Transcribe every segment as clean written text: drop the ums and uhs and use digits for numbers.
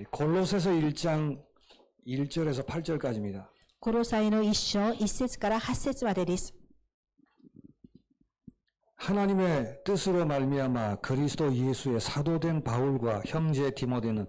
골로새서 1장 1절에서 8절까지입니다. コロサイの1章1節から8節までです。 하나님의 뜻으로 말미암아 그리스도 예수의 사도된 바울과 형제 디모데는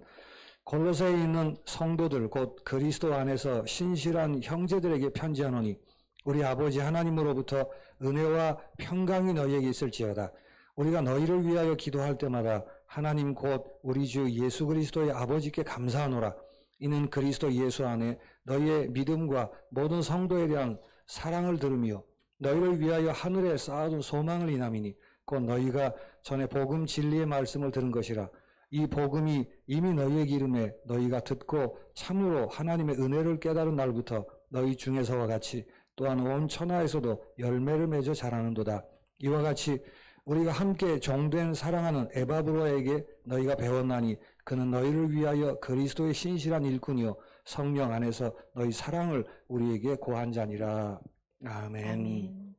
골로새에 있는 성도들 곧 그리스도 안에서 신실한 형제들에게 편지하노니 우리 아버지 하나님으로부터 은혜와 평강이 너희에게 있을지어다. 우리가 너희를 위하여 기도할 때마다 하나님 곧 우리 주 예수 그리스도의 아버지께 감사하노라. 이는 그리스도 예수 안에 너희의 믿음과 모든 성도에 대한 사랑을 들으며 너희를 위하여 하늘에 쌓아둔 소망을 인함이니 곧 너희가 전에 복음 진리의 말씀을 들은 것이라. 이 복음이 이미 너희에게 이름에 너희가 듣고 참으로 하나님의 은혜를 깨달은 날부터 너희 중에서와 같이 또한 온 천하에서도 열매를 맺어 자라는도다. 이와 같이 우리가 함께 종된 사랑하는 에바브로에게 너희가 배웠나니 그는 너희를 위하여 그리스도의 신실한 일꾼이요 성령 안에서 너희 사랑을 우리에게 고한 자니라. 아멘.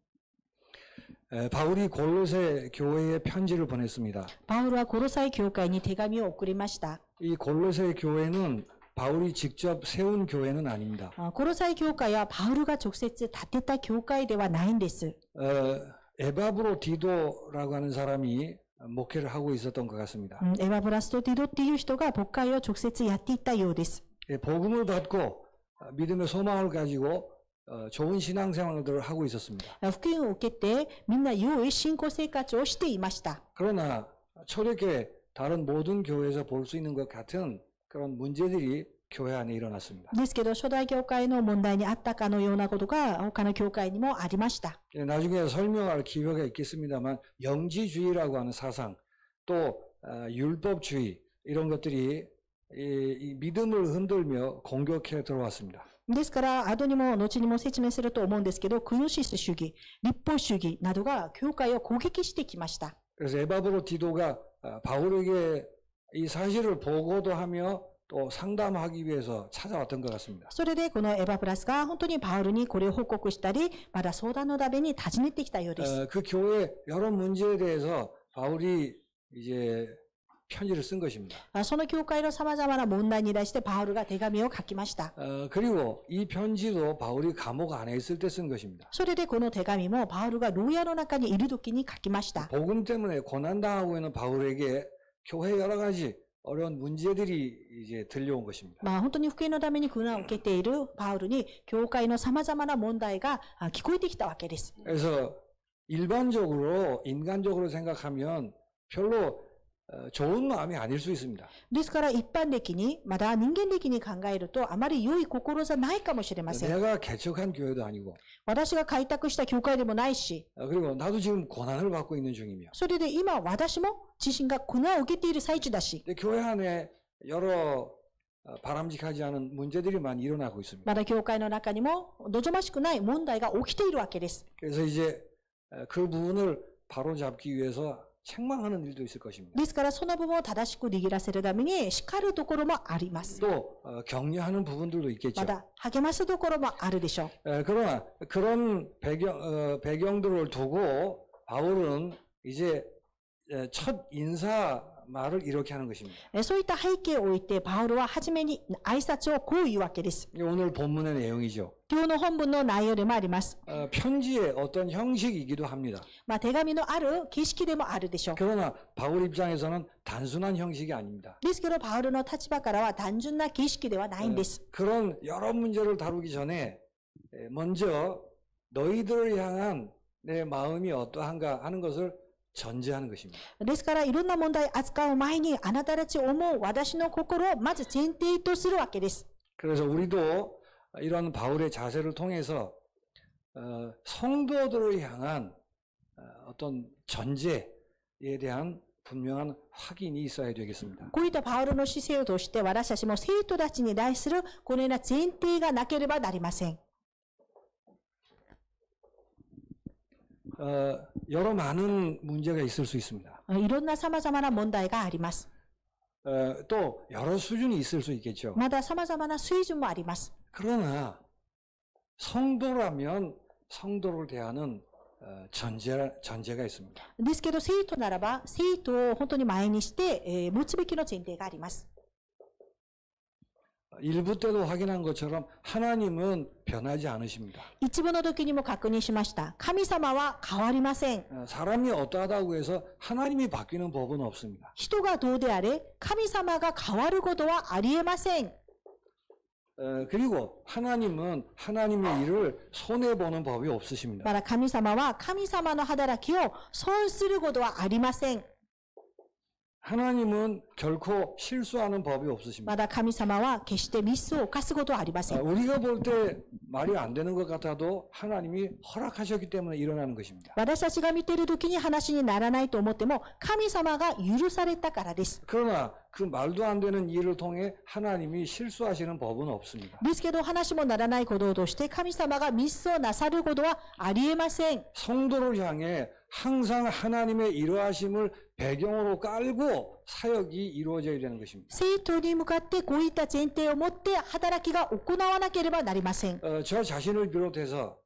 바울이 골로새 교회에 편지를 보냈습니다. パウロはコロサイ教会に手紙を送りました。 이 골로새 교회는 바울이 직접 세운 교회는 아닙니다. コロサイ教会はパウロが直接建てた教会ではないんです。 에바브로 디도라고 하는 사람이 목회를 하고 있었던 것 같습니다. エバブラストティドっていう人が牧会を直接やっていったようです。 복음을 받고 믿음의 소망을 가지고 좋은 신앙생활들을 하고 있었습니다. 福音を受けてみんな良い信仰生活をしていました。 그러나 초대교회 다른 모든 교회에서 볼 수 있는 것 같은 그런 문제들이 교회 안에 일어났습니다. ですけど初代教会の問題にあったかのようなことが他の教会にもありました。 나중에 설명할 기회가 있겠습니다만 영지주의라고 하는 사상 또 율법주의 이런 것들이 이 믿음을 흔들며 공격해 들어왔습니다. ですから後にも後にも説明すると思うんですけど、クノシス主義、立法主義などが教会を攻撃してきました。 그래서 에바브로 디도가 바울에게 이 사실을 보고도 하며 또 상담하기 위해서 찾아왔던 것 같습니다. それでこのエバブラスが本当にパウルにこれを報告したり、まだ相談のために訪ねてきたようです。 그 교회 여러 문제에 대해서 바울이 이제 편지를 쓴 것입니다. その教会の様々な問題に対してパウルが手紙を書きました。 그리고 이 편지도 바울이 감옥 안에 있을 때 쓴 것입니다. それでこの手紙もパウルが牢屋の中にいる時に書きました。 복음 때문에 고난당하고 있는 바울에게 교회 여러 가지 어려운 문제들이 이제 들려온 것입니다. 本当に福音のために苦難を受けているパウルに教会の様々な問題が聞こえてきたわけです。 그래서 일반적으로 인간적으로 생각하면 별로 좋은 마음이 아닐 수 있습니다. ですから一般的に、まだ人間的に考えるとあまり良い心じゃないかもしれません。 내가 개척한 교회도 아니고 私が開拓した教会でもないし、 그리고 나도 지금 고난을 받고 있는 중이며 それで今私も自身が苦難を受けている最中だし、 교회 안에 여러 바람직하지 않은 문제들이 많이 일어나고 있습니다. まだ教会の中にも望ましくない問題が起きているわけです。 그래서 이제 그 부분을 바로잡기 위해서 책망하는 일도 있을 것입니다. ですからその部分を正しく握らせるために叱るところもあります。 또 격려하는 부분들도 ま 있겠죠. だ励ますところもあるでしょう。 그러나 그런 배경들을 두고 바울은 이제 첫 인사 말을 이렇게 하는 것입니다. そういった背景を置いてパウロは初めに挨拶をこう言うわけです。 오늘 본문의 내용이죠. 今日の本文の内容でもあります。 편지의 어떤 형식이기도 합니다. 手紙のある形式でもあるでしょう。 그러나 바울 입장에서는 단순한 형식이 아닙니다. ですけどパウロの立場からは単純な形式ではないんです。 그런 여러 문제를 다루기 전에 먼저 너희들을 향한 내 마음이 어떠한가 하는 것을 전제하는 것입니다. ですからいろんな問題を扱う前にあなたたちを思う私の心をまず前提とするわけです。 그래서 우리도 이런 바울의 자세를 통해서 성도들을 향한 어떤 전제에 대한 분명한 확인이 있어야 되겠습니다. こういったパウロの姿勢を通して私たちも生徒たちに対するこのような前提がなければなりません。 여러 많은 문제가 있을 수 있습니다. いろんな様々な問題があります。 또 여러 수준이 있을 수 있겠죠. まだ様々な水準もあります。 그러나 성도라면 성도를 대하는 전제가 있습니다. ですけど生徒ならば生徒を本当に前にして、持つべきの前提があります。 일부 때도 확인한 것처럼 하나님은 변하지 않으십니다. 一部の時にも確認しました。神様は変わりません。 사람이 어떠하다고 해서 하나님이 바뀌는 법은 없습니다. 人がどうであれ、神様が変わることはありえません。 그리고 하나님은 하나님의 일을 손해보는 법이 없으십니다. また神様は神様の働きを損することはありません。 하나님은 결코 실수하는 법이 없으십니다. また神様は決してミスを犯すことはありません。 우리가 볼 때 말이 안 되는 것 같아도 하나님이 허락하셨기 때문에 일어나는 것입니다. 私たちが見ている時に話にならないと思っても神様が許されたからです。 그러나 그 말도 안 되는 일을 통해 하나님이 실수하시는 법은 없습니다. ですけど話もならないこととして神様がミスをなさることはありえません。 성도를 향해 항상 하나님의 이러하심을 배경으로 깔고 사역이 이루어져야 되는 것입니다. 生徒に向かってこういった前提を持って働きが行わなければなりません。 저 자신을 비롯해서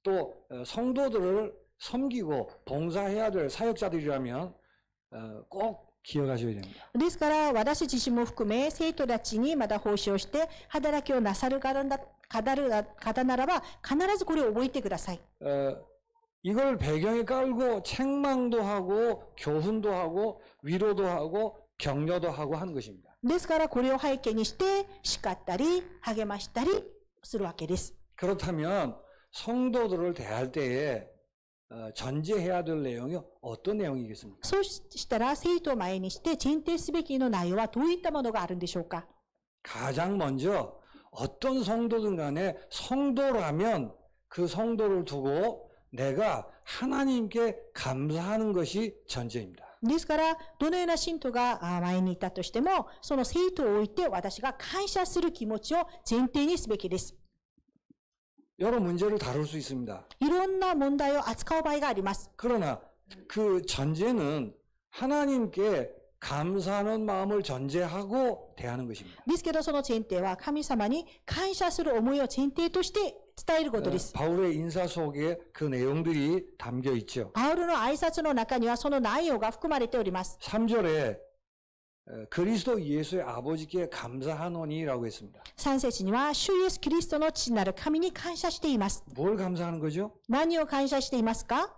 또 성도들을 섬기고 봉사해야 될 사역자들이라면 꼭 기억하셔야 됩니다. ですから私自身も含め生徒たちにまた奉仕をして働きをなさる方ならば必ずこれを覚えてください。 이걸 배경에 깔고 책망도 하고 교훈도 하고 위로도 하고 격려도 하고 하는 것입니다. ですからこれを背景にして叱ったり励ましたりするわけです。 그렇다면 성도들을 대할 때에 전제해야 될 내용이 어떤 내용이겠습니까? そうしたら生徒を前にして前提すべきの内容はどういったものがあるんでしょうか。 가장 먼저 어떤 성도든 간에 성도라면 그 성도를 두고 내가 하나님께 감사하는 것이 전제입니다. ですから、どのような信徒が前にいたとしても、その生徒を置いて私が感謝する気持ちを前提にすべきです。 여러 문제를 다룰 수 있습니다. いろんな問題を扱う場合があります。 그러나 그 전제는 하나님께 감사하는 마음을 전제하고 대하는 것입니다. ですけど、その前提は神様に感謝する思いを前提として伝えることです。 바울의 인사 속에 그 내용들이 담겨 있죠. パウロの挨拶の中にはその内容が含まれております。 3절에 그리스도 예수의 아버지께 감사하노니라고 했습니다. 3節には、主イエスキリストの父なる神に感謝しています。 뭘 감사하는 거죠? 何を感謝していますか？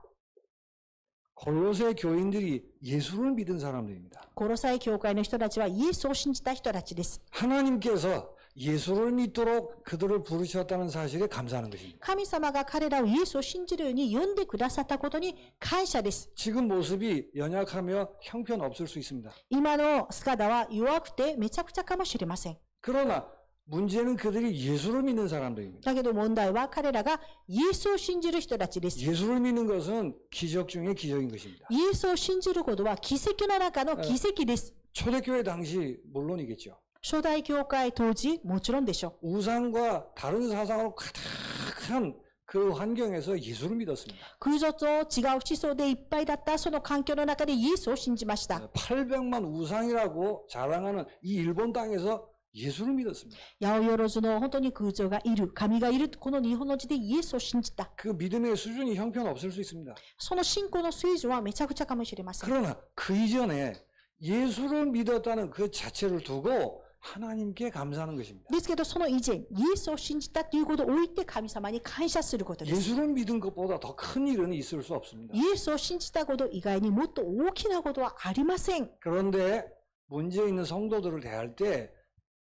골로새 교인들이 예수를 믿은 사람들입니다. コロサイ教会の人たちはイエスを信じた人たちです。 하나님께서 예수를 믿도록 그들을 부르셨다는 사실에 감사하는 것입니다. 神様が彼らをイエスを信じるように呼んでくださったことに感謝です。 지금 모습이 연약하며 형편없을 수 있습니다. 今の姿は弱くてめちゃくちゃかもしれません。 그러나 문제는 그들이 예수를 믿는 사람들입니다. だけど問題は彼らがイエスを信じる人たちです。 예수를 믿는 것은 기적 중에 기적인 것입니다. イエスを信じることは奇跡の中の奇跡です。 초대교회 당시 물론이겠죠. 初代教会当時もちろんでしょう。 우상과 다른 사상으로 가득한 그 환경에서 예수를 믿었습니다. 空想と違う思想でいっぱいだったその環境の中でイエスを信じました。 800만 우상이라고 자랑하는 이 일본 땅에서 예수를 믿었습니다. 八百万の本当に空想がいる、神がいる、この日本の地でイエスを信じた。 그 믿음의 수준이 형편없을 수 있습니다. その信仰の水準はめちゃくちゃかもしれません。 그러나 그 이전에 예수를 믿었다는 그 자체를 두고 하나님께 감사하는 것입니다. ですけど、その以前、イエスを信じたということを置いて神様に感謝することです。 예수를 믿은 것보다 더 큰 일은 있을 수 없습니다. イエスを信じたこと以外にもっと大きなことはありません。 그런데 문제 있는 성도들을 대할 때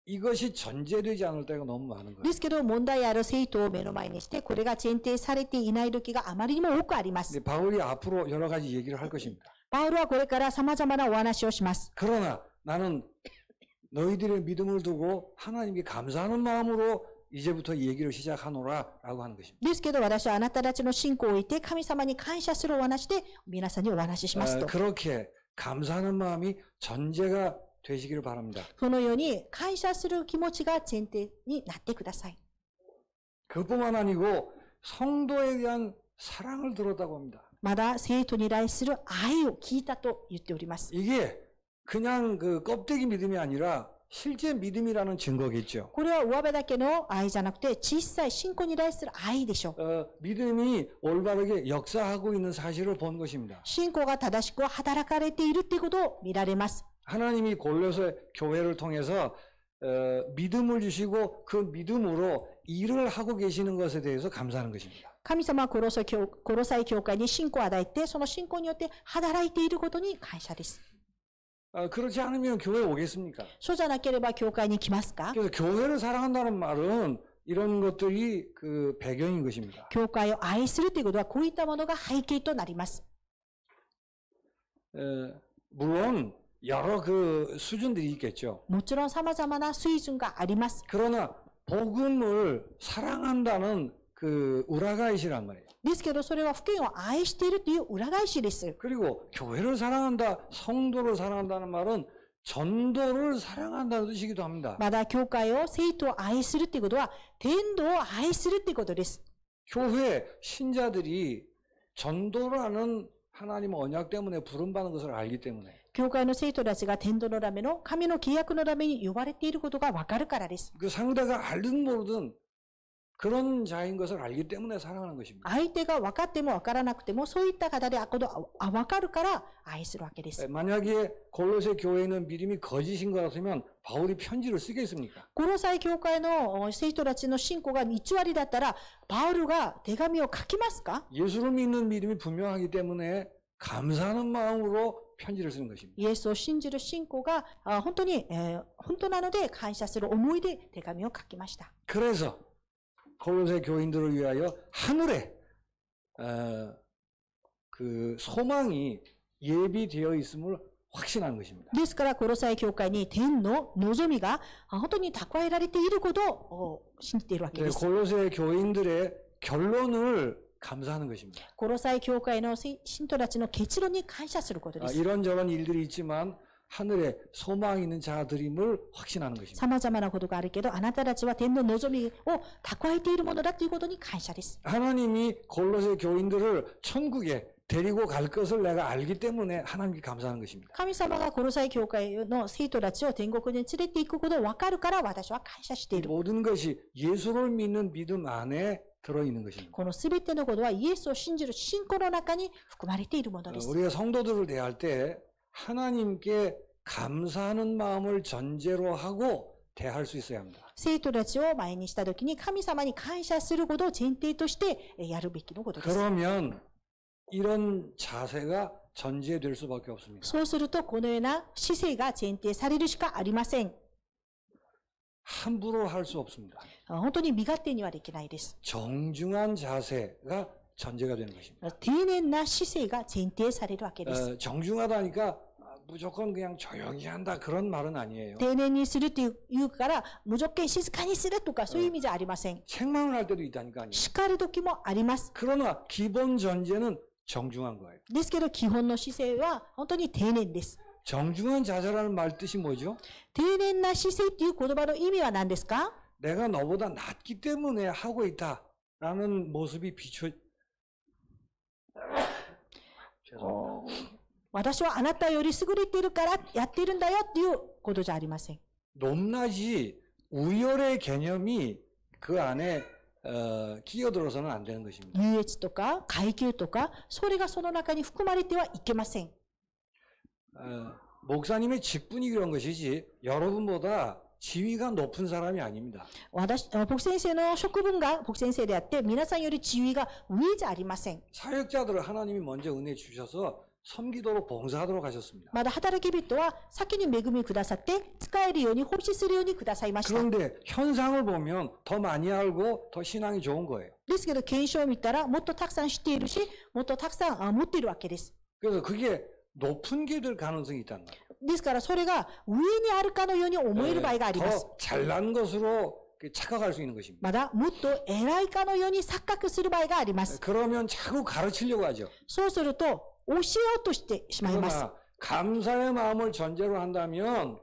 이것이 전제되지 않을 때가 너무 많은 거예요. ですけど、問題ある生徒を目の前にして、これが前提されていない時があまりにも多くあります。 근데 바울이 앞으로 여러 가지 얘기를 할 것입니다. パウロはこれから様々なお話をします。 그러나 나는 너희들의 믿음을 두고 하나님께 감사하는 마음으로 이제부터 얘기를 시작하노라라고 하는 것입니다. ですけど、私はあなたたちの信仰を置いて、神様に感謝するお話で、皆さんにお話ししますと。 그렇게 감사하는 마음이 전제가 되시기를 바랍니다. そのように感謝する気持ちが前提になってください。 그뿐만 아니고 성도에 대한 사랑을 들었다고 합니다. まだ生徒に対する愛を聞いたと言っております。 이게 그냥 그 껍데기 믿음이 아니라 실제 믿음이라는 증거겠죠. これは上辺だけの愛じゃなくて、小さい信仰に対する愛でしょう。 믿음이 올바르게 역사하고 있는 사실을 본 것입니다. 信仰が正しく働かれているということを見られます。 하나님이 골로새 교회를 통해서 믿음을 주시고 그 믿음으로 일을 하고 계시는 것에 대해서 감사하는 것입니다. 神様はコロサイ教会に信仰を与えて、その信仰によって働いていることに感謝です。 그렇지 않으면 교회에 오겠습니까? そうじゃなければ教会に来ますか？ 그래서 교회를 사랑한다는 말은 이런 것들이 그 배경인 것입니다. 教会を愛するということはこういったものが背景となります。 물론 여러 그 수준들이 있겠죠. もちろん様々な水準があります。 그러나 복음을 사랑한다는 그 우라가이시란 말이에요. ですけど、それは福音を愛しているという裏返しです。 그리고 교회를 사랑한다, 성도를 사랑한다는 말은 전도를 사랑한다는 뜻이기도 합니다. まだ教会を生徒を愛するということは伝道を愛するということです。 교회 신자들이 전도라는 하나님 언약 때문에 부름받는 것을 알기 때문에 教会の生徒たちが伝道のための神の契約のために呼ばれていることがわかるからです。 그 상대가 알든 모르든 그런 자인 것을 알기 때문에 사랑하는 것입니다. 相手が分かっても分からなくてもそういった方で分かるから愛するわけです。 만약에 골로새 교회는 믿음이 거짓인 것 같으면 바울이 편지를 쓰겠습니까? コロサイ教会の生徒たちの信仰が偽りだったらパウルが手紙を書きますか？ 예수를 믿는 믿음이 분명하기 때문에 감사하는 마음으로 편지를 쓰는 것입니다. イエスを信じる信仰が本当なので感謝する思いで手紙を書きました。 그래서 골로새 교인들을 위하여 하늘에 그 소망이 예비되어 있음을 확신한 것입니다. ですからコロサイ教会に天の望みが本当に蓄えられていることを信じているわけです。 골로새 교인들의 결론을 감사하는 것입니다. コロサイ教会の信徒たちの結論に感謝することです。 이런저런 일들이 있지만 하늘에 소망이 있는 자들임을 확신하는 것입니다. 様々なことがあるけど、あなたたちは天の望みを蓄えているものだということに感謝です。 하나님이 골로새 교인들을 천국에 데리고 갈 것을 내가 알기 때문에 하나님께 감사하는 것입니다. 神様がコロサイ教会の生徒たちを天国に連れて行くことを分かるから私は感謝している。 모든 것이 예수를 믿는 믿음 안에 들어있는 것입니다. このすべてのことはイエスを信じる信仰の中に含まれているものです。 우리가 성도들을 대할 때 하나님께 감사하는 마음을 전제로 하고 대할 수 있어야 합니다. 生徒たちを前にしたときに神様に感謝することを前提としてやるべきのことです。 그러면 이런 자세가 전제될 수밖에 없습니다. そうするとこのような姿勢が前提されるしかありません。 함부로 할 수 없습니다. 本当に身勝手にはできないです。 정중한 자세가 전제가 되는 것입니다. 丁寧な姿勢が前提されるわけです。 정중하다니까 무조건 그냥 조용히 한다 그런 말은 아니에요. 丁寧にするというから無条件静かにするとかそういう意味じゃありません。 책망을 할 때도 있다니까요. 叱る時もあります。 그러나 기본 전제는 정중한 거예요. ですけど基本の姿勢は本当に丁寧です。 정중한 자세라는 말 뜻이 뭐죠? 丁寧な姿勢という言葉の意味は何ですか？ 내가 너보다 낫기 때문에 하고 있다라는 모습이 비춰. 私はあなたより優れているからやっているんだよっていうことじゃありません。 높낮이 우열의 개념이 그 안에 끼어들어서는 안 되는 것입니다. 優越とか階級とかそれがその中に含まれてはいけません。 목사님의 직분이 그런 것이지 여러분보다 지위가 높은 사람이 아닙니다. 僕先生の職分が僕先生であって皆さんより地位が上じゃありません。 사역자들을 하나님이 먼저 은혜 주셔서 섬기도록 봉사하도록 하셨습니다. まだ働き人は先に恵みくださって使えるように奉仕するようにくださいました。 그런데 현상을 보면 더 많이 알고 더 신앙이 좋은 거예요. ですけど検証を見たらもっとたくさん知っているしもっとたくさん持っているわけです。 그래서 그게 높은 게 될 가능성이 있다는 거예요. ですからそれが上にあるかのように思える場合があります。 더 잘난 것으로 착각할 수 있는 것입니다. まだもっと偉いかのように錯覚する場合があります。 그러면 자꾸 가르치려고 하죠. そうすると教えようとしてしまいます。 그러나 감사의 마음을 전제로 한다면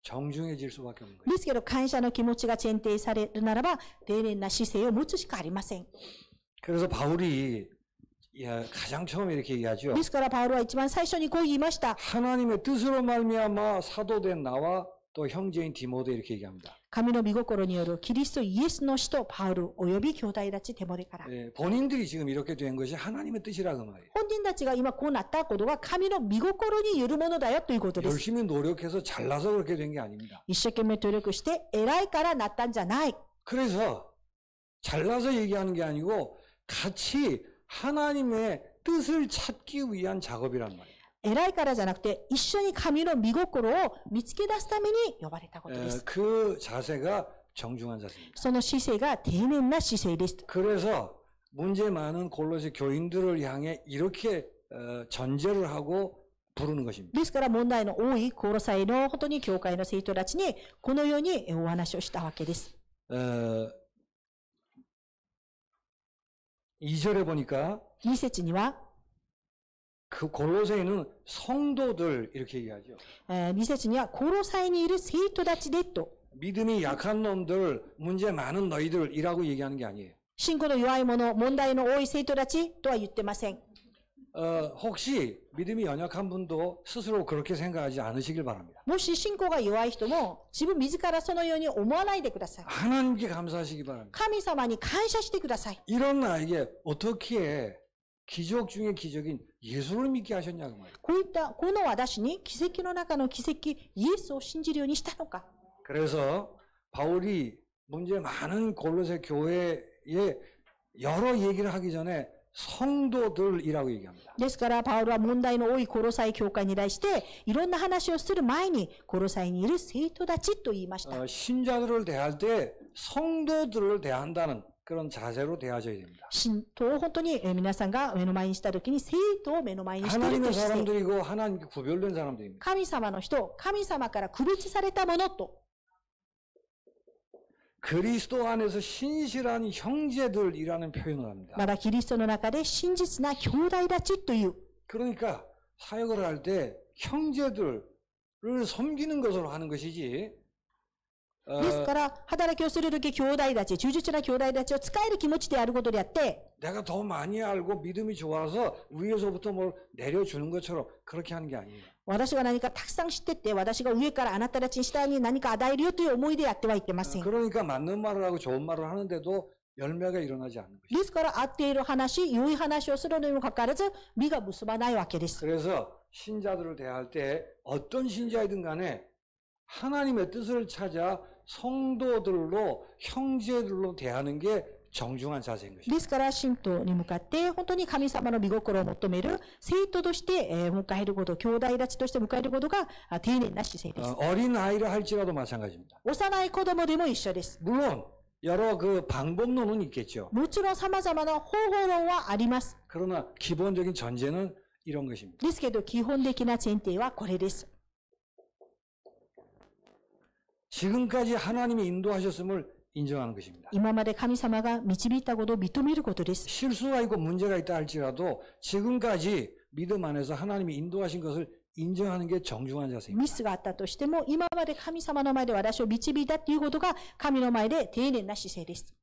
정중해질 수밖에 없는 거예요. ですけど感謝の気持ちが前提されるならば丁寧な姿勢を持つしかありません。 그래서 바울이 가장 처음에 이렇게 얘기하죠. ですからパウロは一番最初にこう言いました。 하나님의 뜻으로 말미암아 사도된 나와 또 형제인 디모데 이렇게 얘기합니다. 神の御心によるキリストイエスの使徒パウル及び兄弟たちテモテから。 예, 본인들이 지금 이렇게 된 것이 하나님의 뜻이라 그 말이에요. 本人たちが今こうなったことは神の御心によるものだよということです。 열심히 노력해서 잘나서 그렇게 된 게 아닙니다. 一生懸命努力して偉いからなったんじゃない。 그래서 잘나서 얘기하는 게 아니고 같이 하나님의 뜻을 찾기 위한 작업이란 말이에요. 偉いからじゃなくて、一緒に神の御心を見つけ出すために呼ばれたことです。 그 자세가 정중한 자세입니다. その姿勢が丁寧な姿勢です。 그래서 문제 많은 골로새 교인들을 향해 이렇게 전제를 하고 부르는 것입니다. ですから問題の多いコロサイの本当に教会の生徒たちにこのようにお話をしたわけです。 2절에 보니까 2節には、 그 골로새는 성도들 이렇게 얘기하죠. 2節にはコロサイにいる生徒たちでと、 믿음이 약한 놈들, 문제 많은 너희들이라고 얘기하는 게 아니에요. 信仰の弱い者、問題の多い生徒たちとは言ってません。 혹시 믿음이 연약한 분도 스스로 그렇게 생각하지 않으시길 바랍니다. もし信仰が弱い人も自分自らそのように思わないでください。 하나님께 감사하시기 바랍니다. 神様に感謝してください。 이런 나에게 어떻게 기적 중에 기적인 예수를 믿게 하셨냐고 말이에요. こういったこの私に奇跡の中の奇跡、イエスを信じるようにしたのか。 그래서 바울이 문제 많은 골로새 교회에 여러 얘기를 하기 전에 성도들이라고 얘기합니다. ですからパウルは問題の多いコロサイ教会に対していろんな話をする前にコロサイにいる生徒たちと言いました。 신자들을 대할 때 성도들을 대한다는 그런 자세로 대하셔야 됩니다. 信徒を本当に皆さんが目の前にしたときに生徒を目の前にしていると 하나님의 いう姿勢。 사람들이고 하나님께 구별된 사람들입니다. 神様の人、神様から区別されたものと、 그리스도 안에서 신실한 형제들이라는 표현을 합니다. まだキリストの中で真実な兄弟たちという。 그러니까 사역을 할 때 형제들을 섬기는 것으로 하는 것이지 ですから働きをするとき兄弟たち、忠実な兄弟たちを使える気持ちであることであって、 내가 더 많이 알고 믿음이 좋아서 위에서부터 뭘 내려주는 것처럼 그렇게 하는 게 아니에요. 私が何かたくさん知ってて、私が上からあなたたちに下に何か与えるよという思いでやってはいけません。 그러니까 맞는 말을 하고 좋은 말을 하는데도 열매가 일어나지 않는 것이죠. ですから合っている話、良い話をするのにもかかわらず、実が結ばないわけです。 그래서 신자들을 대할 때 어떤 신자이든 간에 하나님의 뜻을 찾아 성도들로 형제들로 대하는 게 정중한 자세인 것입니다. ですから信徒に向かって本当に神様の御心を求める生徒として迎えること、兄弟たちとして迎えることが丁寧な姿勢です。 어린 아이를 할지라도 마찬가지입니다. 幼い子供でも一緒です。 물론 여러 그 방법론은 있겠죠. もちろん様々な方法論はあります。 그러나 기본적인 전제는 이런 것입니다. ですけど基本的な前提はこれです。 지금까지 하나님이 인도하셨음을 인정하는 것입니다. 今まで神様が導いたことを認めることです。 실수가 있고 문제가 있다 할지라도 지금까지 믿음 안에서 하나님이 인도하신 것을 인정하는 게 정중한 자세입니다. ミスがあったとしても、今まで神様の前で私を導いたということが神の前で丁寧な姿勢です。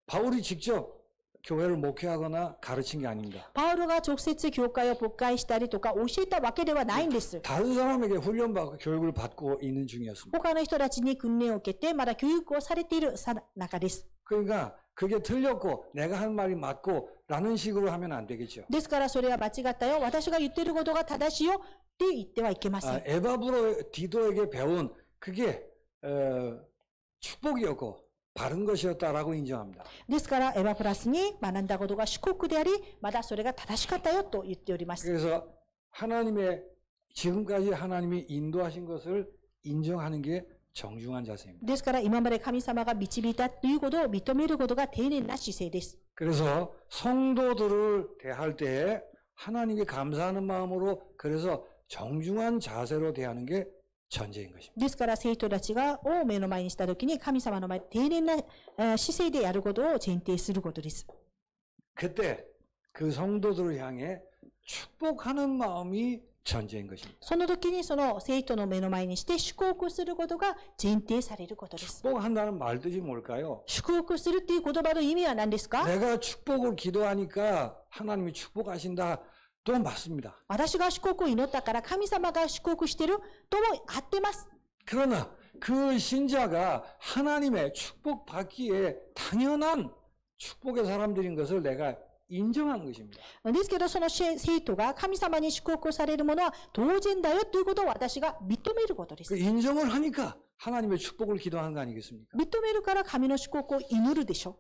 바울이 직접 교회를 목회하거나 가르친 게 아닙니다. パウロが直接教会を牧会したりとか教えたわけではないんです。 다른 사람에게 훈련받고 교육을 받고 있는 중이었습니다. 他の人たちに訓練を受けて、まだ教育をされている中です。 그러니까 그게 틀렸고 내가 한 말이 맞고 라는 식으로 하면 안 되겠죠. ですからそれは間違ったよ、私が言っていることが正しいよって言ってはいけません。 디도에게 배운 그게 축복이었고 바른 것이었다라고 인정합니다. ですからエヴァプラスに学んだことが祝福であり、まだそれが正しかったよと言っております。 그래서 지금까지 하나님이 인도하신 것을 인정하는 게 정중한 자세입니다. ですから今まで神様が導いたということを認めることが丁寧な姿勢です。 그래서 성도들을 대할 때 하나님께 감사하는 마음으로 그래서 정중한 자세로 대하는 게 전제인 것입니다. ですから生徒たちを目の前にしたときに神様の前で丁寧な姿勢でやることを前提することです。 그때 그 성도들을 향해 축복하는 마음이 전제인 것입니다. その時にその生徒の目の前にして祝福することが前提されることです。 축복한다는 말 뜻이 뭘까요? 祝福するっていう言葉の意味は何ですか？ 내가 축복을 기도하니까 하나님이 축복하신다. 또 맞습니다. 私が祝福を祈ったから神様が祝福してるとも合ってます。 그러나 그 신자가 하나님의 축복받기에 당연한 축복의 사람들인 것을 내가 인정한 것입니다. ですけど、その生徒が神様に祝福されるものは当然だよということを私が認めることです。 그 인정을 하니까 하나님의 축복을 기도하는 거 아니겠습니까? 認めるから神の祝福を祈るでしょ。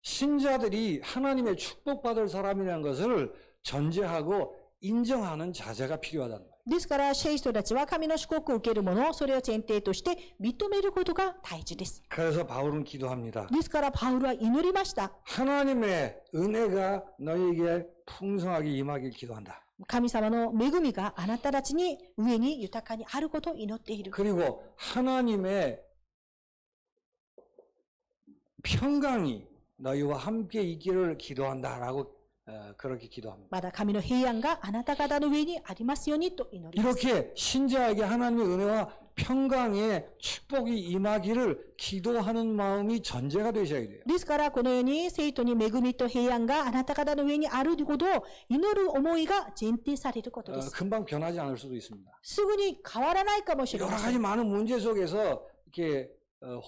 신자들이 하나님의 축복받을 사람이라는 것을 전제하고 인정하는 자세가 필요하다는 거예요. ですから、聖人たちは神の祝福を受けるもの、それを前提として認めることが大事です。 그래서 바울은 기도합니다. ですから、パウルは祈りました。 하나님의 은혜가 너희에게 풍성하게 임하길 기도한다. 神様の恵みがあなたたちに上に豊かにあることを祈っている。 그리고 하나님의 평강이 너희와 함께 있기를 기도한다라고 그렇게 기도합니다. まだ神の平安があなた方の上にありますようにと祈ります。 이렇게 신자에게 하나님의 은혜와 평강의 축복이 임하기를 기도하는 마음이 전제가 되셔야 돼요. ですから、このように生徒に恵みと平安があなた方の上にあることを祈る思いが前提されることです。 금방 변하지 않을 수도 있습니다. すぐに変わらないかもしれ 여러 ませ 가지 ん。 많은 문제 속에서 이렇게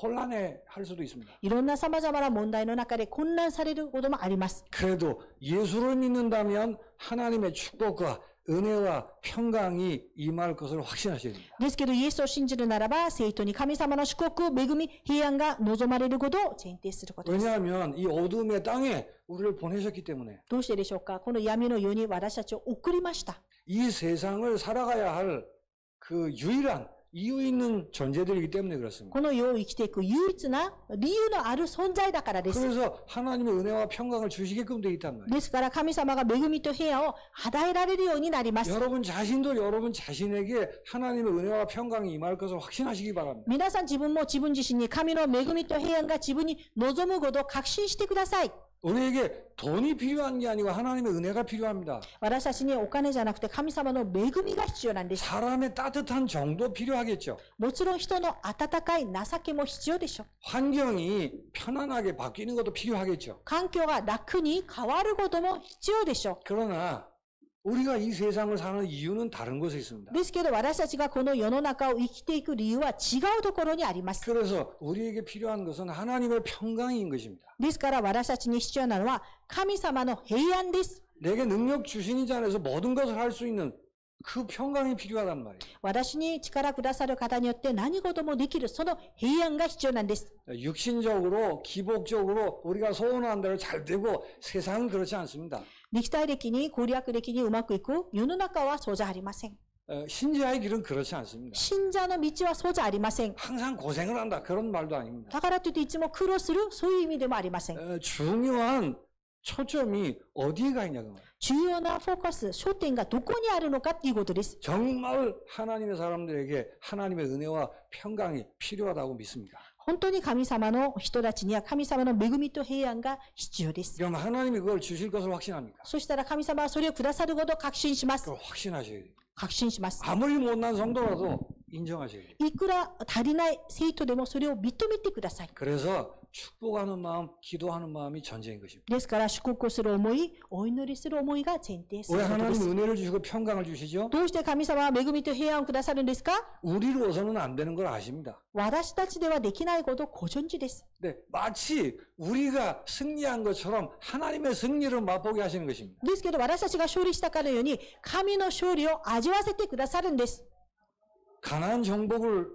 혼란해 할 수도 있습니다. いろんな様々な問題の中で混乱されることもあります。 그래도 예수를 믿는다면 하나님의 축복과 은혜와 평강이 임할 것을 확신하셔야 됩니다. ですけど、イエスを信じるならば、生徒に神様の祝福、恵み、平安が望まれることを前提することです。 왜냐하면 이 어둠의 땅에 우리를 보내셨기 때문에 どうしてでしょうか。この闇の世に私たちを送りました。 이 세상을 살아가야 할 그 유일한 이유 있는 존재들이기 때문에 그렇습니다. この世を生きていく唯一な理由のある存在だからです。 그래서 하나님의 은혜와 평강을 주시게끔 되어 있단 말이에요. ですから神様が恵みと平安を与えられるようになります。 여러분 자신도 여러분 자신에게 하나님의 은혜와 평강이 임할 것을 확신하시기 바랍니다. 皆さん自分も自分自身に神の恵みと平安が自分に望むことを確信してください。 우리에게 돈이 필요한 게 아니고 하나님의 은혜가 필요합니다. 私たちにお金じゃなくて神様の恵みが必要なんです。 사람의 따뜻한 정도 필요하겠죠. もちろん人の温かい情けも必要でしょう。 환경이 편안하게 바뀌는 것도 필요하겠죠. 環境が楽に変わることも必要でしょう。 그러나 우리가 이 세상을 사는 이유는 다른 곳에 있습니다. ですけど私たちがこの世の中を生きていく理由は違うところにあります。 그래서 우리에게 필요한 것은 하나님의 평강인 것입니다. ですから私たちに必要なのは神様の平安です。 내게 능력 주신 이자 안에서 모든 것을 할 수 있는 그 평강이 필요하단 말이에요. 私に力くださる方によって何事もできるその平安が必要なんです。 육신적으로 기복적으로 우리가 소원한 대로 잘 되고 세상은 그렇지 않습니다. 肉体的に攻略的にうまくいく世の中はそうじゃありません。 신자의 길은 그렇지 않습니다. 信者の道はそうじゃありません。 항상 고생을 한다 그런 말도 아닙니다. だからといっていつも苦労するそういう意味でもありません。 중요한 초점이 어디에 가 있냐고 말이에요. 重要なフォーカス、焦点がどこにあるのかということです。 정말 하나님의 사람들에게 하나님의 은혜와 평강이 필요하다고 믿습니다. 本当に神様の人たちには神様の恵みと平安が必要です。 그럼 하나님이 그걸 주실 것을 확신합니까? そしたら神様はそれをくださることを確信します。 그걸 확신하셔야 돼요. 確信します。 아무리 못난 성도라도 인정하셔야 돼요. いくら足りない生徒でもそれを認めてください。 그래서 축복하는 마음, 기도하는 마음이 전제인 것입니다. ですから祝福する思い、お祈りする思いが前提す 왜 ることで 하나님 す。 은혜를 주시고 평강을 주시죠? どうして神様は恵みと平安をくださるんですか？ 우리로서는 안 되는 걸 아십니다. 私たちではできないことをご存知です。 네, 마치 우리가 승리한 것처럼 하나님의 승리를 맛보게 하시는 것입니다. ですけど私たちが勝利したかのように神の勝利を味わわせてくださるんです。 가나안 정복을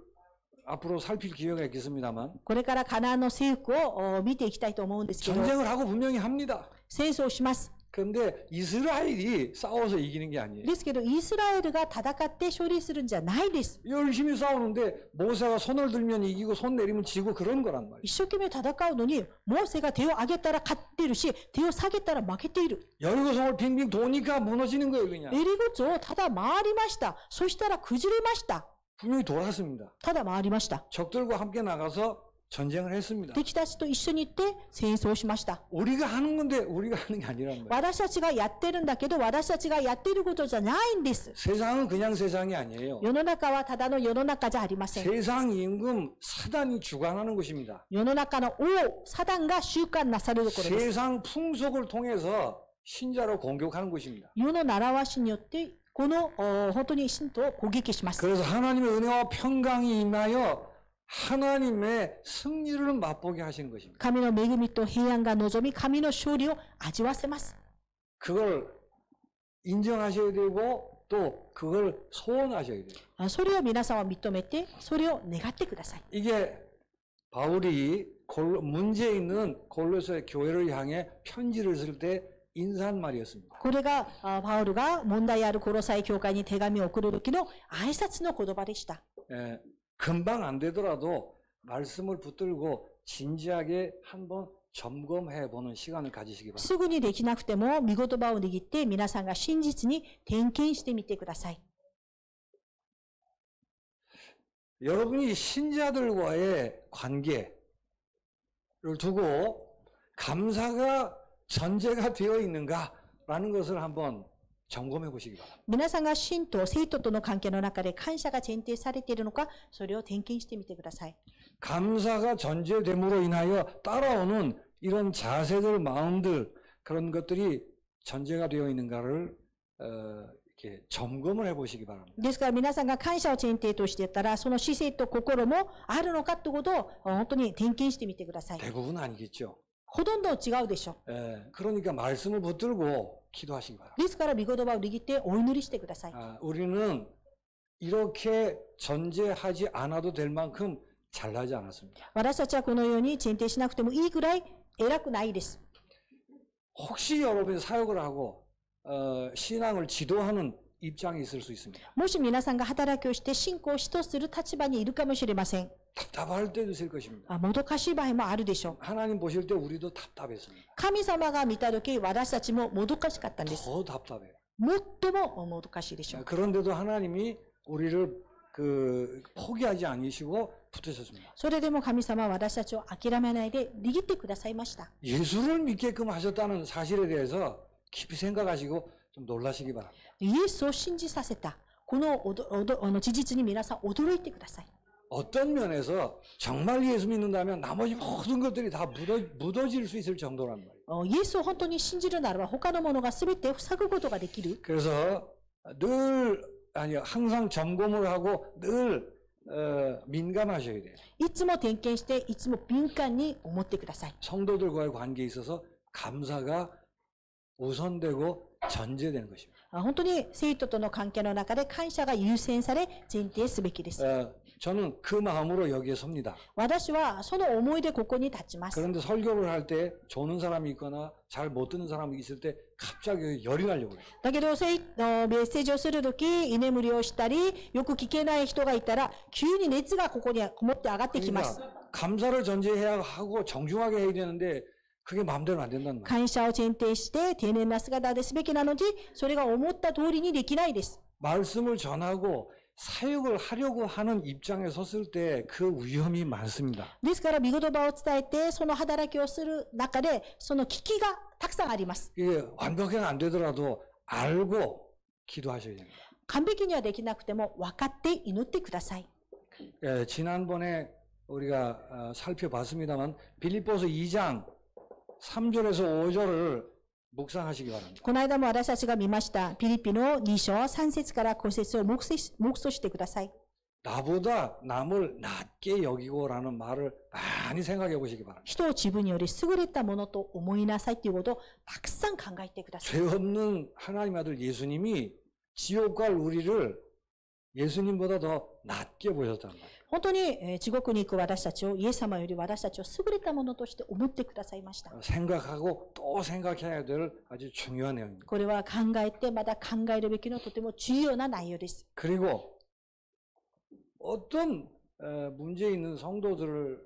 앞으로 살필 기회가 있겠습니다만 これからカナンの征服を見ていきたいと思うんですけど、 전쟁을 하고 분명히 합니다. 戦争します。 그런데 이스라엘이 싸워서 이기는 게 아니에요. ですけどイスラエルが戦って勝利するんじゃないです。 열심히 싸우는데 모세가 손을 들면 이기고 손 내리면 지고 그런 거란 말이에요. 一生懸命戦うのにモーセが手を上げたら勝っているし手を下げたら負けている。 여리고성을 빙빙 도니까 무너지는 거예요, 그냥. エリゴツをただ回りました。そしたら崩れました。 분명히 돌았습니다. ただ回りました。 적들과 함께 나가서 전쟁을 했습니다. 敵たちと一緒に行って戦争しました。 우리가 하는 건데 우리가 하는 게 아니란 말이에요. 私たちがやってるんだけど私たちがやっていることじゃないんです。 세상은 그냥 세상이 아니에요. 世の中はただの世の中じゃありません。 세상 임금 사단이 주관하는 것입니다. 世の中の王、サタンが習慣なされるところです。 세상 풍속을 통해서 신자를 공격하는 것입니다. 世の習わしによってこの本当に信徒を攻撃します。 그래서 하나님의 은혜와 평강이 임하여 하나님의 승리를 맛보게 하시는 것입니다. 神の恵みと平安が望み、神の勝利を味わせます。 그걸 인정하셔야 되고 또 그걸 소원하셔야 돼요. それを皆さんは認めて、それを願ってください。 이게 바울이 문제 있는 골로새 교회를 향해 편지를 쓸 때 인사한 말이었습니다. これがパウルが問題あるコロサイ教会に手紙を送る時の挨拶の言葉でした。 예, 금방 안 되더라도 말씀을 붙들고 진지하게 한번 점검해 보는 시간을 가지시기 바랍니다. すぐにできなくても、御言葉を握って皆さんが真実に点検してみてください。 여러분이 신자들과의 관계를 두고 감사가 전제가 되어 있는가라는 것을 한번 점검해 보시기 바랍니다. 皆さんが信徒、生徒との関係の中で感謝が前提されているのか、それを点検してみてください。 감사가 전제됨으로 인하여 따라오는 이런 자세들, 마음들 그런 것들이 전제가 되어 있는가를 이렇게 점검을 해보시기 바랍니다. ですから皆さんが感謝を前提としていたら、その姿勢と心もあるのかということを本当に点検してみてください。 대부분 아니겠죠. ほとんど違うでしょ 그러니까 말씀을 붙들고 기도하시기 바랍니다. う。ですから、御言葉を握ってお祈りしてください。 우리는 이렇게 전제하지 않아도 될 만큼 잘나지 않았습니다. 私たちはこのように前提しなくてもいいぐらい偉くないです。 혹시 여러분이 사역을 하고 신앙을 지도하는 입장에 있을 수 있습니다. もし皆さんが働きをして信仰を指導する立場にいるかもしれません。 답답할 때도 있을 것입니다. もどかしい場合もあるでしょう。 하나님 보실 때 우리도 답답했습니다. 神様が見たとき、私たちももどかしかったんです。 더 답답해요. 最ももどかしいでしょう。 그런데도 하나님이 우리를 포기하지 않으시고 붙으셨습니다. それでも神様は私たちを諦めないで握ってくださいました。 예수를 믿게끔 하셨다는 사실에 대해서 깊이 생각하시고 좀 놀라시기 바랍니다. イエスを信じさせた。この事実に皆さん驚いてください。 어떤 면에서 정말 예수 믿는다면 나머지 모든 것들이 다 묻어질 수 있을 정도란 말이에요. イエスを本当に信じるならば他のものが全て塞ぐことができる。 그래서 항상 점검을 하고 늘 민감하셔야 돼요. いつも点検していつも敏感に思ってください。 성도들과의 관계에 있어서 감사가 우선되고 전제되는 것입니다. 本当に生徒との関係の中で感謝が優先され前提すべきです。 저는 그 마음으로 여기에 섭니다. 私はその思いでここに立ちます。 그런데 설교를 할 때 조는 사람이 있거나 잘 못 듣는 사람이 있을 때 갑자기 열이 나려고 해요. だけどメッセージをするとき、居眠りをしたり、よく聞けない人がいたら、急に熱がここにこもって上がってきます。 그러니까 감사를 전제해야 하고 정중하게 해야 되는데 그게 마음대로 안 된다는 말이에요. 感謝を前提して丁寧な姿ですべきなのに、それが思った通りにできないです。 말씀을 전하고 사역을 하려고 하는 입장에 섰을 때 그 위험이 많습니다. ですから、御言葉を伝えて、その働きをする中で、その危機がたくさんあります。 이게 완벽하게 안 되더라도 알고 기도하셔야 됩니다. 完璧にはできなくても、分かって祈ってください。 지난번에 우리가 살펴봤습니다만 빌립보서 2장 3절에서 5절을 묵상하시기 바랍니다. この間も私たちが見ました。ピリピの2章3節から5節を黙想してください。 나보다 남을 낮게 여기고라는 말을 많이 생각해 보시기 바랍니다. 人を自分により優れたものと思いなさいということをたくさん考えてください。 죄 없는 하나님 아들 예수님이 지옥 갈 우리를 예수님보다 더 낮게 보셨단 말이에요. 本当に地獄に行く私たちをイエス様より私たちを優れたものとして思ってくださいました。 생각하고 또 생각해야 될 아주 중요한 내용입니다. これは考えてまた考えるべきのとても重要な内容です。 그리고 어떤 문제 있는 성도들을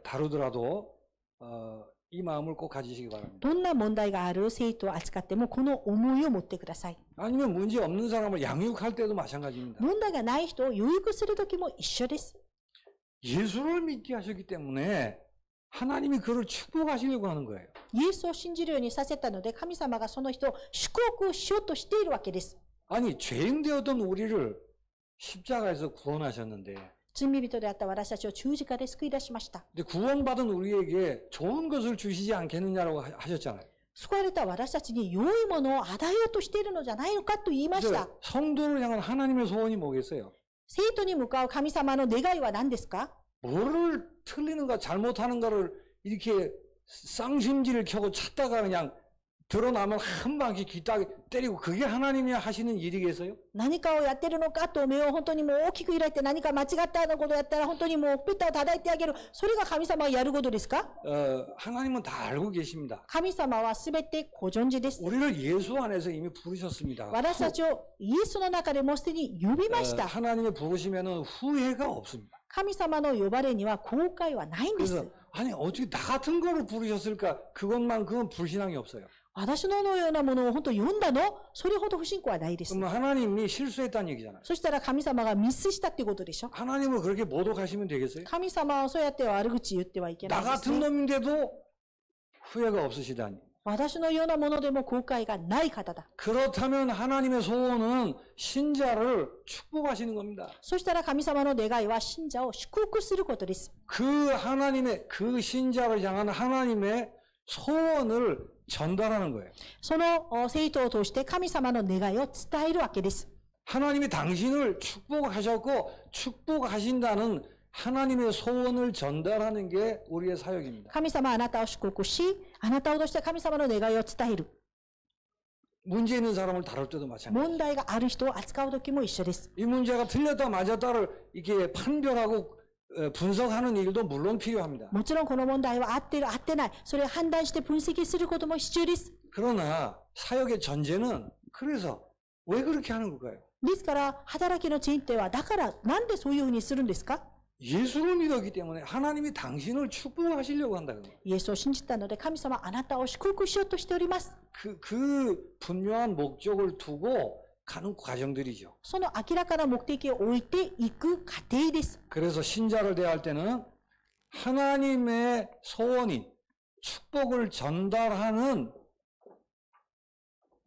다루더라도 이 마음을 꼭 가지시기 바랍니다. どんな問題がある生徒を扱ってもこの思いを持ってください。 아니면 문제 없는 사람을 양육할 때도 마찬가지입니다. 問題がない人を養育するときも一緒です。 예수를 믿게 하셨기 때문에 하나님이 그를 축복하시려고 하는 거예요. イエスを信じるようにさせたので神様がその人を祝福しようとしているわけです。 아니 죄인 되었던 우리를 십자가에서 구원하셨는데 罪人であった私たちを十字架で救い出しました。 근데 구원받은 우리에게 좋은 것을 주시지 않겠느냐라고 하셨잖아요. 救われた私たちに良いものを与えようとしているのじゃないのかと言いました。 그래서 성도를 향한 하나님의 소원이 뭐겠어요? 生徒に向かう神様の願いは何ですか？ 뭐를 틀리는가 잘못하는가를 이렇게 쌍심지를 켜고 찾다가 그냥 드러나면 한 방씩 귀딱 때리고 그게 하나님이 하시는 일이겠어요? 何かをやってるのかと目を本当にもう大きく開いて何か間違ったことをやったら本当にもうペッタを叩いてあげる。それが神様がやることですか？ 하나님은 다 알고 계십니다. 神様はすべてご存知です。 우리를 예수 안에서 이미 부르셨습니다. 私たちをイエスの中でもうすでに呼びました。 하나님의 부르시면은 후회가 없습니다. 神様の呼ばれには後悔はないんです。 그래서 아니 어떻게 나 같은 거를 부르셨을까? 그건 불신앙이 없어요. 私のようなものを本当に読んだの？それほど不信仰はないです。 그럼 하나님이 실수했다는 얘기잖아요. そしたら神様がミスしたっていうことでしょ。 하나님을 그렇게 모독하시면 되겠어요? 神様はそうやって悪口言ってはいけな 나 いです、 같은 ね。 놈인데도 후회가 없으시다니. 私のようなものでも後悔がない方だ。 그렇다면 하나님의 소원은 신자를 축복하시는 겁니다. そしたら神様の願いは信者を祝福することです。 그 신자를 향한 하나님의 소원을 전달하는 거예요. その生徒を通して神様の願いを伝えるわけです。 하나님이 당신을 축복하셨고 축복하신다는 하나님의 소원을 전달하는 게 우리의 사역입니다. 神様はあなたを祝福し、あなたを通して神様の願いを伝える。 문제 있는 사람을 다룰 때도 마찬가지예요. 問題がある人を扱う時も一緒です。 이 문제가 틀렸다 맞았다를 이렇게 판별하고 분석하는 일도 물론 필요합니다. もちろんこの問題は合ってる合ってない、それを判断して分析することも必要です。 그러나 사역의 전제는 그래서 왜 그렇게 하는 걸까요? ですから働きの前提はだからなんでそういうふうにするんですか？ 예수를 믿었기 때문에 하나님이 당신을 축복하시려고 한다는 거예요. イエスを信じたので神様あなたを祝福しようとしております。 그 분명한 목적을 두고 가는 과정들이죠. その明らかな目的を置いていく過程です。 그래서 신자를 대할 때는 하나님의 소원인 축복을 전달하는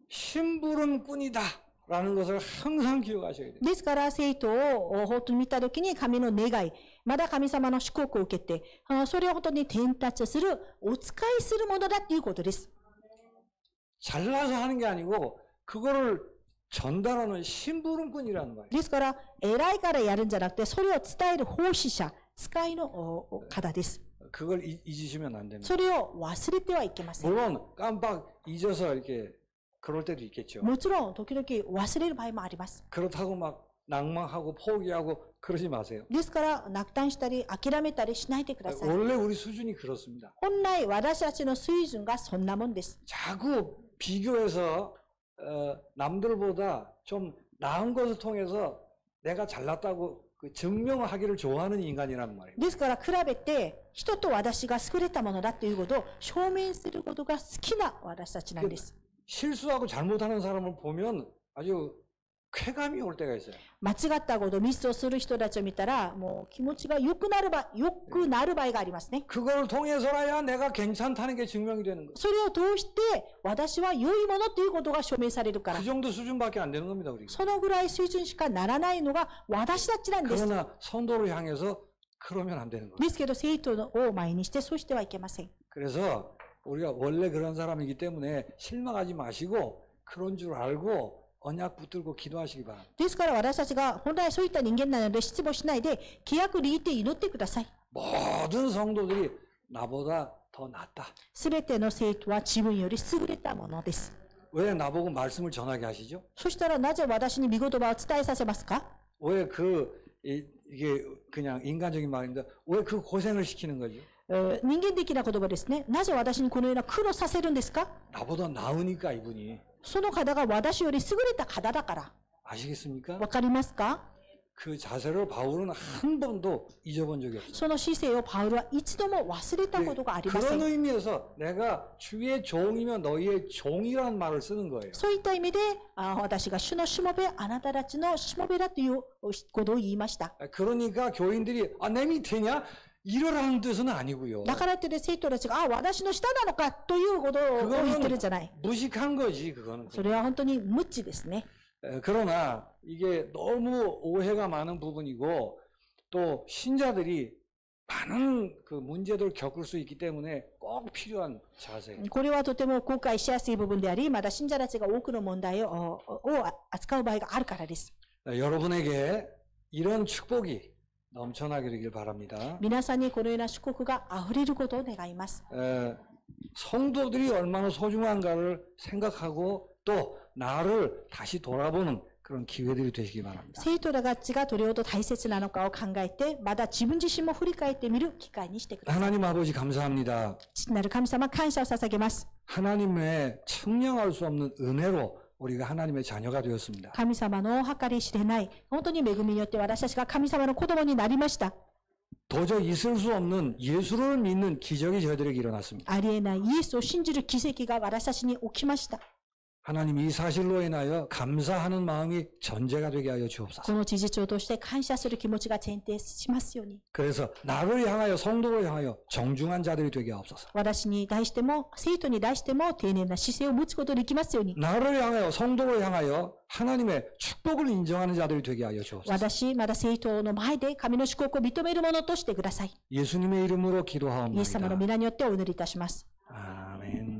심부름꾼이다 라는 것을 항상 기억하셔야 돼요. ですから生徒を本当に見たときに神の願い、まだ神様の祝福を受けて、それを本当に伝達する、お使いするものだということです。 잘나서 하는 게 아니고 그거를 전달하는 심부름꾼이라는 거예요. ですから偉いからやるんじゃなくて、それを伝える奉仕者、使いの方です。 그걸 잊으시면 안 됩니다. それを忘れてはいけません。 물론 깜빡 잊어서 이렇게 그럴 때도 있겠죠. もちろん時々忘れる場合もあります。 그렇다고 막 낭망하고 포기하고 그러지 마세요. ですから落胆したり諦めたりしないでください。 원래 우리 수준이 그렇습니다. 本来私たちの水準がそんなもんです。 자꾸 비교해서 남들보다 좀 나은 것을 통해서 내가 잘났다고 증명하기를 좋아하는 인간이라는 말이에요. ですから比べて人と私が優れたものだということを証明することが好きな私たちなんです。 실수하고 잘못하는 사람을 보면 아주 쾌감이 올 때가 있어요. 間違ったこと、ミスをする人たちを見たらもう気持ちが良くなる場合がありますね。 그걸 통해서라야 내가 괜찮다는 게 증명이 되는 거예요. それを通して私は良いものということが証明されるから。 그 정도 수준밖에 안 되는 겁니다, 우리가. そのぐらい水準しかならないのが私たちなんです。 그러나 성도를 향해서 그러면 안 되는 거예요. ですけど生徒を前にしてそうしてはいけません。 그래서 우리가 원래 그런 사람이기 때문에 실망하지 마시고 그런 줄 알고 언약 붙들고 기도하시기 바랍니다. ですから私たちが本来そういった人間なので失望しないで規約握って祈ってください。 모든 성도들이 나보다 더 낫다. すべての生徒は自分より優れたものです。 왜 나보고 말씀을 전하게 하시죠? そしたらなぜ私に御言葉を伝えさせますか？ 왜 이게 그냥 인간적인 말인데 왜 그 고생을 시키는 거죠? 人間的な言葉ですね。なぜ私にこのような苦労させるんですか？ 나보다 나으니까 이분이. その方が私より優れた方だから。 아시겠습니까? わかりますか？ 그 자세를 바울은 한 번도 잊어본 적이 없어요. その姿勢をパウルは一度も忘れたことがありませ 그런 ん。 의미에서 내가 주의 종이면 너희의 종이라는 말을 쓰는 거예요. そういった意味で私が主のしもべ、あなたたちのしもべだということを言いました。 그러니까 교인들이 내 밑에냐? 이러라는 뜻은 아니고요. だからって生徒たちが私の下なのかということを言ってるんじゃない。 무식한 거지 그거는. それは本当に無知ですね。 그러나 이게 너무 오해가 많은 부분이고 또 신자들이 많은 그 문제들을 겪을 수 있기 때문에 꼭 필요한 자세예요. これはとても後悔しやすい部分であり、まだ信者たちが多くの問題を扱う場合があるからです。 여러분에게 이런 축복이 넘쳐나게 되길 바랍니다. 皆さんにこのような祝福があふれることを願います。 성도들이 얼마나 소중한가를 생각하고 또 나를 다시 돌아보는 그런 기회들이 되시기 바랍니다. 生徒たちがどれほど大切なのかを考えて、まだ自分自身も振り返ってみる機会にしてください。 하나님 아버지 감사합니다. 父なる神様、感謝を捧げます。 하나님의 측량할 수 없는 은혜로 우리가 하나님의 자녀가 되었습니다. 神様の計り知れない、本当に恵みによって私たちが神様の子供になりました。 도저히 있을 수 없는 예수를 믿는 기적이 저희들에게 일어났습니다. ありえないイエスを信じる奇跡が私たちに起きました。 하나님 이 사실로 인하여 감사하는 마음이 전제가 되게 하여 こ 주옵소서. の事実を通して感謝する気持ちが前提しますように。 그래서 나를 향하여 성도를 향하여 정중한 자들이 되게 하옵소서. 私に対しても、生徒に対しても丁寧な姿勢を持つことができますように。 나를 향하여 성도를 향하여 하나님의 축복을 인정하는 자들이 되게 하여 주옵소서. 私、まだ生徒の前で神の祝福を認めるものとしてください。 예수님의 이름으로 イエス様の 기도하옵나이다. 皆によってお祈りいたします。 아멘.